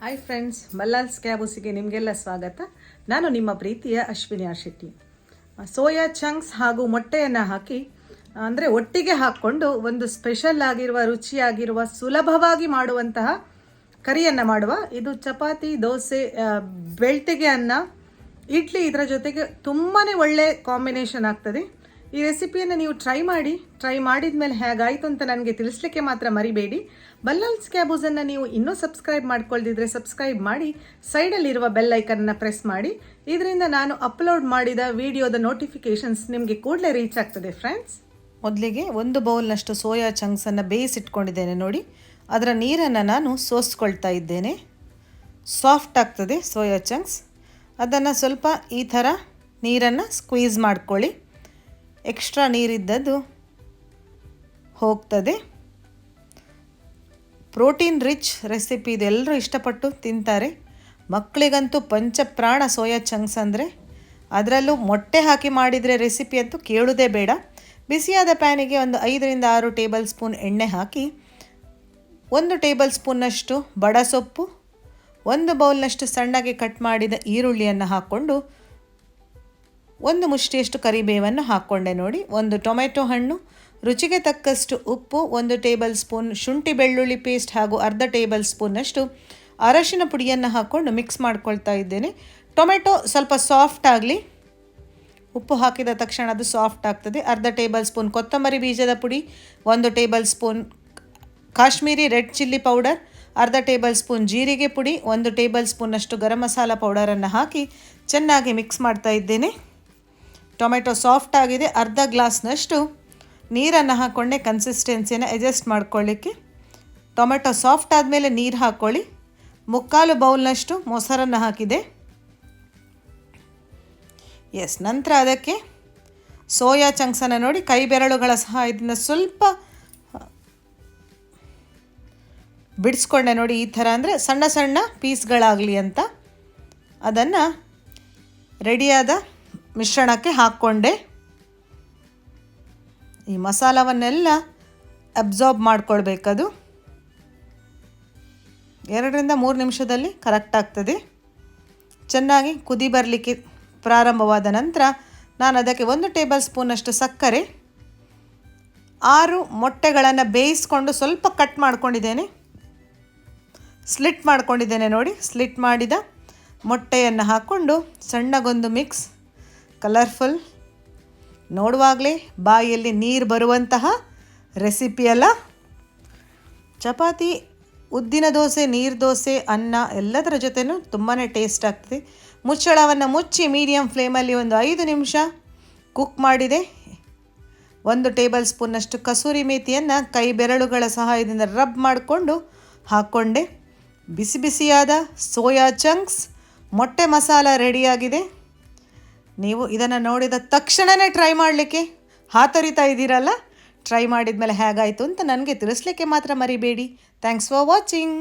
Hi friends, ಬಲ್ಲಾಲ್ಸ್ ಕ್ಯಾಬೂಸಿಗೆ ನಿಮಗೆಲ್ಲ ಸ್ವಾಗತ. ನಾನು ನಿಮ್ಮ ಪ್ರೀತಿಯ Ashwini R Shetty. Soya chunks ಹಾಗೂ ಮೊಟ್ಟೆಯನ್ನು ಹಾಕಿ ಅಂದರೆ ಒಟ್ಟಿಗೆ ಹಾಕ್ಕೊಂಡು ಒಂದು ಸ್ಪೆಷಲ್ ಆಗಿರುವ ರುಚಿಯಾಗಿರುವ ಸುಲಭವಾಗಿ ಮಾಡುವಂತಹ ಕರಿಯನ್ನು ಮಾಡುವ. ಇದು ಚಪಾತಿ, ದೋಸೆ, ಬೆಳ್ತಿಗೆ ಅನ್ನ, ಇಡ್ಲಿ ಇದರ ಜೊತೆಗೆ ತುಂಬಾ ಒಳ್ಳೆ ಕಾಂಬಿನೇಷನ್ ಆಗ್ತದೆ. ಈ ರೆಸಿಪಿಯನ್ನು ನೀವು ಟ್ರೈ ಮಾಡಿದ ಮೇಲೆ ಹೇಗಾಯಿತು ಅಂತ ನನಗೆ ತಿಳಿಸ್ಲಿಕ್ಕೆ ಮಾತ್ರ ಮರಿಬೇಡಿ. ಬಲ್ಲಾಲ್ಸ್ ಕ್ಯಾಬೂಸನ್ನು ನೀವು ಇನ್ನೂ ಸಬ್ಸ್ಕ್ರೈಬ್ ಮಾಡ್ಕೊಳ್ದಿದ್ರೆ ಸಬ್ಸ್ಕ್ರೈಬ್ ಮಾಡಿ, ಸೈಡಲ್ಲಿರುವ ಬೆಲ್ ಐಕನ್ನ ಪ್ರೆಸ್ ಮಾಡಿ. ಇದರಿಂದ ನಾನು ಅಪ್ಲೋಡ್ ಮಾಡಿದ ವಿಡಿಯೋದ ನೋಟಿಫಿಕೇಷನ್ಸ್ ನಿಮಗೆ ಕೂಡಲೇ ರೀಚ್ ಆಗ್ತದೆ. ಫ್ರೆಂಡ್ಸ್, ಮೊದಲಿಗೆ 1 ಬೌಲ್ನಷ್ಟು ಸೋಯಾ ಚಂಕ್ಸನ್ನು ಬೇಯಿಸಿಟ್ಕೊಂಡಿದ್ದೇನೆ ನೋಡಿ. ಅದರ ನೀರನ್ನು ನಾನು ಸೋಸ್ಕೊಳ್ತಾ ಇದ್ದೇನೆ. ಸಾಫ್ಟ್ ಆಗ್ತದೆ ಸೋಯಾ ಚಂಕ್ಸ್. ಅದನ್ನು ಸ್ವಲ್ಪ ಈ ಥರ ನೀರನ್ನು ಸ್ಕ್ವೀಸ್ ಮಾಡ್ಕೊಳ್ಳಿ. ಎಕ್ಸ್ಟ್ರಾ ನೀರಿದ್ದದ್ದು ಹೋಗ್ತದೆ. ಪ್ರೋಟೀನ್ ರಿಚ್ ರೆಸಿಪಿ ಇದು, ಎಲ್ಲರೂ ಇಷ್ಟಪಟ್ಟು ತಿಂತಾರೆ. ಮಕ್ಕಳಿಗಂತೂ ಪಂಚಪ್ರಾಣ ಸೋಯಾ ಚಂಕ್ಸ್ ಅಂದರೆ. ಅದರಲ್ಲೂ ಮೊಟ್ಟೆ ಹಾಕಿ ಮಾಡಿದರೆ ರೆಸಿಪಿ ಅಂತೂ ಕೇಳೋದೇ ಬೇಡ. ಬಿಸಿಯಾದ ಪ್ಯಾನಿಗೆ ಒಂದು 5ರಿಂದ 6 ಟೇಬಲ್ ಸ್ಪೂನ್ ಎಣ್ಣೆ ಹಾಕಿ, 1 ಟೇಬಲ್ ಸ್ಪೂನ್ನಷ್ಟು ಬಡಸೊಪ್ಪು, 1 ಬೌಲ್ನಷ್ಟು ಸಣ್ಣಗೆ ಕಟ್ ಮಾಡಿದ ಈರುಳ್ಳಿಯನ್ನು ಹಾಕ್ಕೊಂಡು 1 ಮುಷ್ಟಿಯಷ್ಟು ಕರಿಬೇವನ್ನು ಹಾಕ್ಕೊಂಡೆ ನೋಡಿ. 1 ಟೊಮೆಟೊ ಹಣ್ಣು, ರುಚಿಗೆ ತಕ್ಕಷ್ಟು ಉಪ್ಪು, 1 ಟೇಬಲ್ ಸ್ಪೂನ್ ಶುಂಠಿ ಬೆಳ್ಳುಳ್ಳಿ ಪೇಸ್ಟ್ ಹಾಗೂ ಅರ್ಧ ಟೇಬಲ್ ಸ್ಪೂನ್ನಷ್ಟು ಅರಶಿನ ಪುಡಿಯನ್ನು ಹಾಕ್ಕೊಂಡು ಮಿಕ್ಸ್ ಮಾಡ್ಕೊಳ್ತಾ ಇದ್ದೇನೆ. ಟೊಮೆಟೊ ಸ್ವಲ್ಪ ಸಾಫ್ಟ್ ಆಗಲಿ. ಉಪ್ಪು ಹಾಕಿದ ತಕ್ಷಣ ಅದು ಸಾಫ್ಟ್ ಆಗ್ತದೆ. ಅರ್ಧ ಟೇಬಲ್ ಸ್ಪೂನ್ ಕೊತ್ತಂಬರಿ ಬೀಜದ ಪುಡಿ, 1 table spoon Kashmiri red chilli powder, ಅರ್ಧ ಟೇಬಲ್ ಸ್ಪೂನ್ ಜೀರಿಗೆ ಪುಡಿ, 1 ಟೇಬಲ್ ಸ್ಪೂನ್ನಷ್ಟು ಗರಂ ಮಸಾಲ ಪೌಡರನ್ನು ಹಾಕಿ ಚೆನ್ನಾಗಿ ಮಿಕ್ಸ್ ಮಾಡ್ತಾ ಇದ್ದೇನೆ. ಟೊಮೆಟೊ ಸಾಫ್ಟ್ ಆಗಿದೆ. ಅರ್ಧ ಗ್ಲಾಸ್ನಷ್ಟು ನೀರನ್ನು ಹಾಕ್ಕೊಂಡೆ ಕನ್ಸಿಸ್ಟೆನ್ಸಿಯನ್ನು ಅಡ್ಜಸ್ಟ್ ಮಾಡ್ಕೊಳ್ಳಿಕ್ಕೆ. ಟೊಮೆಟೊ ಸಾಫ್ಟ್ ಆದಮೇಲೆ ನೀರು ಹಾಕ್ಕೊಳ್ಳಿ. 3/4 ಬೌಲ್ನಷ್ಟು ಮೊಸರನ್ನು ಹಾಕಿದೆ. ನಂತರ ಅದಕ್ಕೆ ಸೋಯಾ ಚಂಕ್ಸನ್ನು ನೋಡಿ ಕೈ ಬೆರಳುಗಳ ಸಹಾಯದಿಂದ ಸ್ವಲ್ಪ ಬಿಡಿಸ್ಕೊಂಡೆ ನೋಡಿ. ಈ ಥರ ಅಂದರೆ ಸಣ್ಣ ಸಣ್ಣ ಪೀಸ್ಗಳಾಗಲಿ ಅಂತ ಅದನ್ನು ರೆಡಿಯಾದ ಮಿಶ್ರಣಕ್ಕೆ ಹಾಕ್ಕೊಂಡೆ. ಈ ಮಸಾಲವನ್ನೆಲ್ಲ ಅಬ್ಸಾರ್ಬ್ ಮಾಡ್ಕೊಳ್ಬೇಕದು. 2ರಿಂದ 3 ನಿಮಿಷದಲ್ಲಿ ಕರೆಕ್ಟ್ ಆಗ್ತದೆ. ಚೆನ್ನಾಗಿ ಕುದಿ ಬರಲಿಕ್ಕೆ ಪ್ರಾರಂಭವಾದ ನಂತರ ನಾನು ಅದಕ್ಕೆ 1 ಟೇಬಲ್ ಸ್ಪೂನಷ್ಟು ಸಕ್ಕರೆ, 6 ಮೊಟ್ಟೆಗಳನ್ನು ಬೇಯಿಸ್ಕೊಂಡು ಸ್ವಲ್ಪ ಕಟ್ ಮಾಡ್ಕೊಂಡಿದ್ದೇನೆ, ಸ್ಲಿಟ್ ಮಾಡ್ಕೊಂಡಿದ್ದೇನೆ ನೋಡಿ. ಸ್ಲಿಟ್ ಮಾಡಿದ ಮೊಟ್ಟೆಯನ್ನು ಹಾಕ್ಕೊಂಡು ಸಣ್ಣಗೊಂದು ಮಿಕ್ಸ್. ಕಲರ್ಫುಲ್, ನೋಡುವಾಗಲೇ ಬಾಯಲ್ಲಿ ನೀರು ಬರುವಂತಹ ರೆಸಿಪಿ ಅಲ್ಲ. ಚಪಾತಿ, ಉದ್ದಿನ ದೋಸೆ, ನೀರು ದೋಸೆ, ಅನ್ನ ಎಲ್ಲದರ ಜೊತೆನೂ ತುಂಬಾ ಟೇಸ್ಟ್ ಆಗ್ತದೆ. ಮುಚ್ಚಳವನ್ನು ಮುಚ್ಚಿ ಮೀಡಿಯಮ್ ಫ್ಲೇಮಲ್ಲಿ ಒಂದು 5 ನಿಮಿಷ ಕುಕ್ ಮಾಡಿದೆ. 1 ಟೇಬಲ್ ಸ್ಪೂನ್ನಷ್ಟು ಕಸೂರಿ ಮೇಥಿಯನ್ನು ಕೈ ಬೆರಳುಗಳ ಸಹಾಯದಿಂದ ರಬ್ ಮಾಡಿಕೊಂಡು ಹಾಕ್ಕೊಂಡೆ. ಬಿಸಿ ಬಿಸಿಯಾದ ಸೋಯಾ ಚಂಕ್ಸ್ ಮೊಟ್ಟೆ ಮಸಾಲ ರೆಡಿಯಾಗಿದೆ. ನೀವು ಇದನ್ನು ನೋಡಿದ ತಕ್ಷಣವೇ ಟ್ರೈ ಮಾಡಲಿಕ್ಕೆ ಹಾತೊರಿತಾ ಇದ್ದೀರಲ್ಲ. ಟ್ರೈ ಮಾಡಿದ ಮೇಲೆ ಹೇಗಾಯಿತು ಅಂತ ನನಗೆ ತಿಳಿಸ್ಲಿಕ್ಕೆ ಮಾತ್ರ ಮರಿಬೇಡಿ. Thanks for watching.